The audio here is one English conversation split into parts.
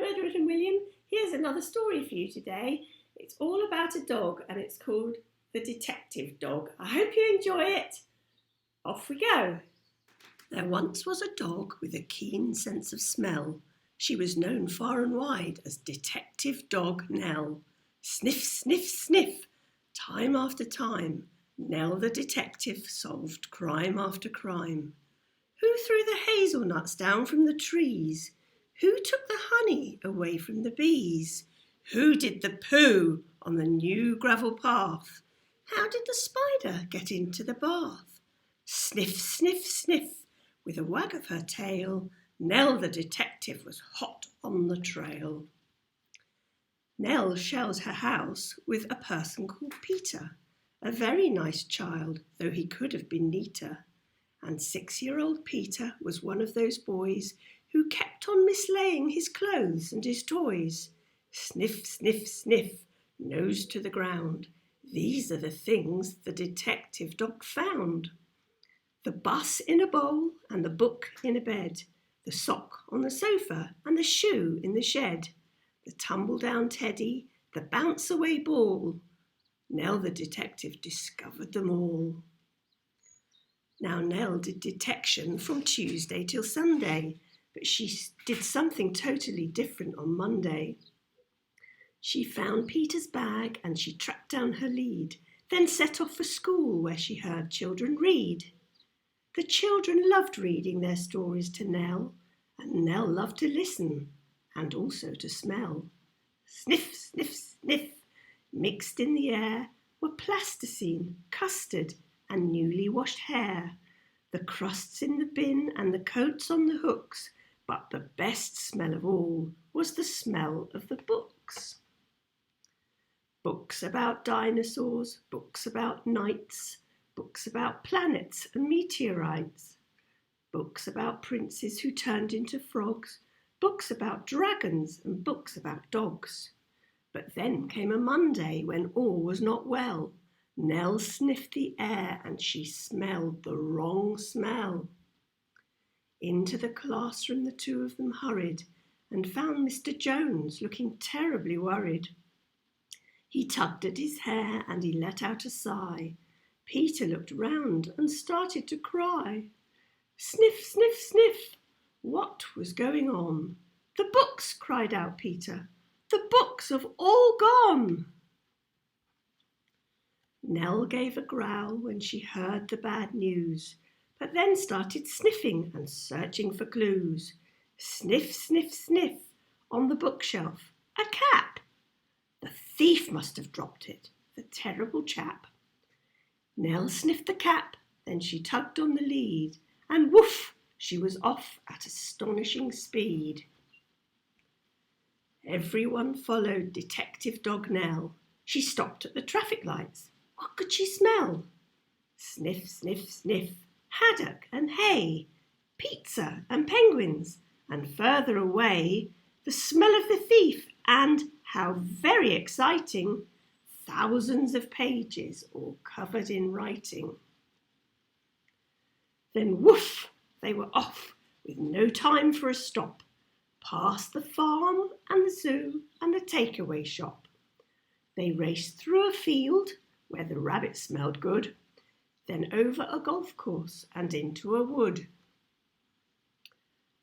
Edward and William. Here's another story for you today. It's all about a dog and it's called The Detective Dog. I hope you enjoy it. Off we go. There once was a dog with a keen sense of smell. She was known far and wide as Detective Dog Nell. Sniff, sniff, sniff. Time after time, Nell the detective solved crime after crime. Who threw the hazelnuts down from the trees? Who took the honey away from the bees? Who did the poo on the new gravel path? How did the spider get into the bath? Sniff, sniff, sniff. With a wag of her tail, Nell the detective was hot on the trail. Nell shares her house with a person called Peter, a very nice child, though he could have been neater. And 6-year-old Peter was one of those boys who kept on mislaying his clothes and his toys. Sniff, sniff, sniff, nose to the ground. These are the things the detective dog found. The bus in a bowl and the book in a bed, the sock on the sofa and the shoe in the shed, the tumble-down teddy, the bounce-away ball. Nell the detective discovered them all. Now Nell did detection from Tuesday till Sunday, but she did something totally different on Monday. She found Peter's bag and she tracked down her lead, then set off for school where she heard children read. The children loved reading their stories to Nell, and Nell loved to listen and also to smell. Sniff, sniff, sniff, mixed in the air were plasticine, custard and newly washed hair, the crusts in the bin and the coats on the hooks, but the best smell of all was the smell of the books. Books about dinosaurs, books about knights, books about planets and meteorites, books about princes who turned into frogs, books about dragons and books about dogs. But then came a Monday when all was not well. Nell sniffed the air and she smelled the wrong smell. Into the classroom the two of them hurried and found Mr. Jones looking terribly worried. He tugged at his hair and he let out a sigh. Peter looked round and started to cry. Sniff, sniff, sniff. What was going on? The books, cried out Peter. The books have all gone. Nell gave a growl when she heard the bad news, but then started sniffing and searching for clues. Sniff, sniff, sniff. On the bookshelf, a cap. The thief must have dropped it, the terrible chap. Nell sniffed the cap, then she tugged on the lead, and woof, she was off at astonishing speed. Everyone followed Detective Dog Nell. She stopped at the traffic lights. What could she smell? Sniff, sniff, sniff. Haddock and hay, pizza and penguins, and further away, the smell of the thief and, how very exciting, thousands of pages all covered in writing. Then woof, they were off with no time for a stop, past the farm and the zoo and the takeaway shop. They raced through a field where the rabbit smelled good, then over a golf course and into a wood.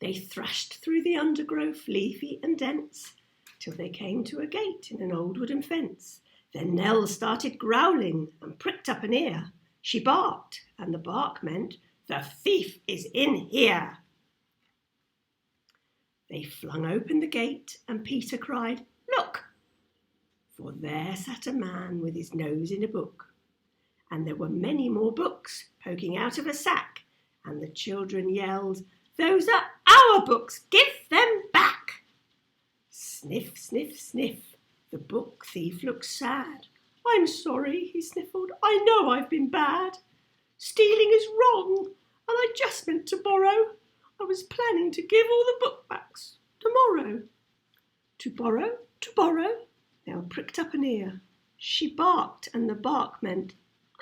They thrashed through the undergrowth, leafy and dense, till they came to a gate in an old wooden fence. Then Nell started growling and pricked up an ear. She barked, and the bark meant, the thief is in here. They flung open the gate, and Peter cried, look! For there sat a man with his nose in a book. And there were many more books poking out of a sack, and the children yelled, those are our books, give them back! Sniff, sniff, sniff, the book thief looked sad. I'm sorry, he sniffled, I know I've been bad. Stealing is wrong, and I just meant to borrow. I was planning to give all the book backs tomorrow. To borrow, Nell pricked up an ear. She barked, and the bark meant,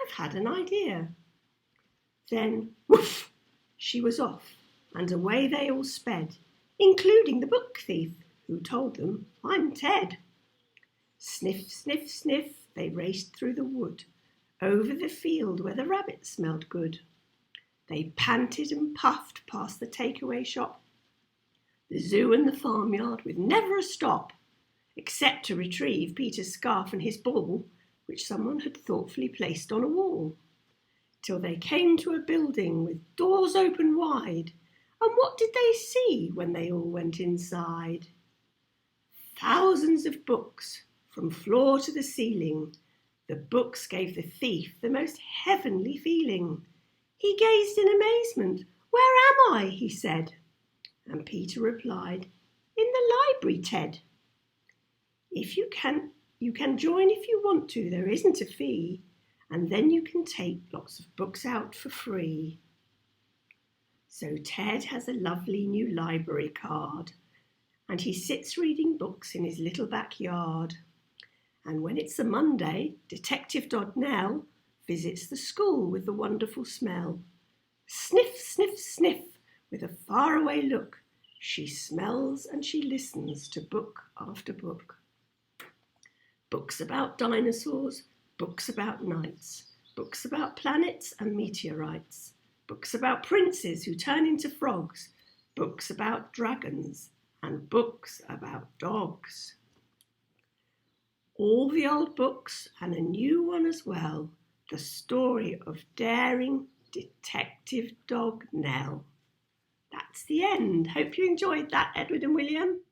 I've had an idea. Then, woof, she was off, and away they all sped, including the book thief, who told them, "I'm Ted." Sniff, sniff, sniff, they raced through the wood, over the field where the rabbits smelled good. They panted and puffed past the takeaway shop, the zoo and the farmyard with never a stop, except to retrieve Peter's scarf and his ball, which someone had thoughtfully placed on a wall, till they came to a building with doors open wide. And what did they see when they all went inside? Thousands of books, from floor to the ceiling. The books gave the thief the most heavenly feeling. He gazed in amazement. "Where am I?" he said. And Peter replied, "In the library, Ted. You can join if you want to, there isn't a fee, and then you can take lots of books out for free." So Ted has a lovely new library card, and he sits reading books in his little backyard. And when it's a Monday, Detective Dog Nell visits the school with the wonderful smell. Sniff, sniff, sniff, with a faraway look, she smells and she listens to book after book. Books about dinosaurs, books about knights, books about planets and meteorites, books about princes who turn into frogs, books about dragons, and books about dogs. All the old books and a new one as well, the story of daring Detective Dog Nell. That's the end. Hope you enjoyed that, Edward and William.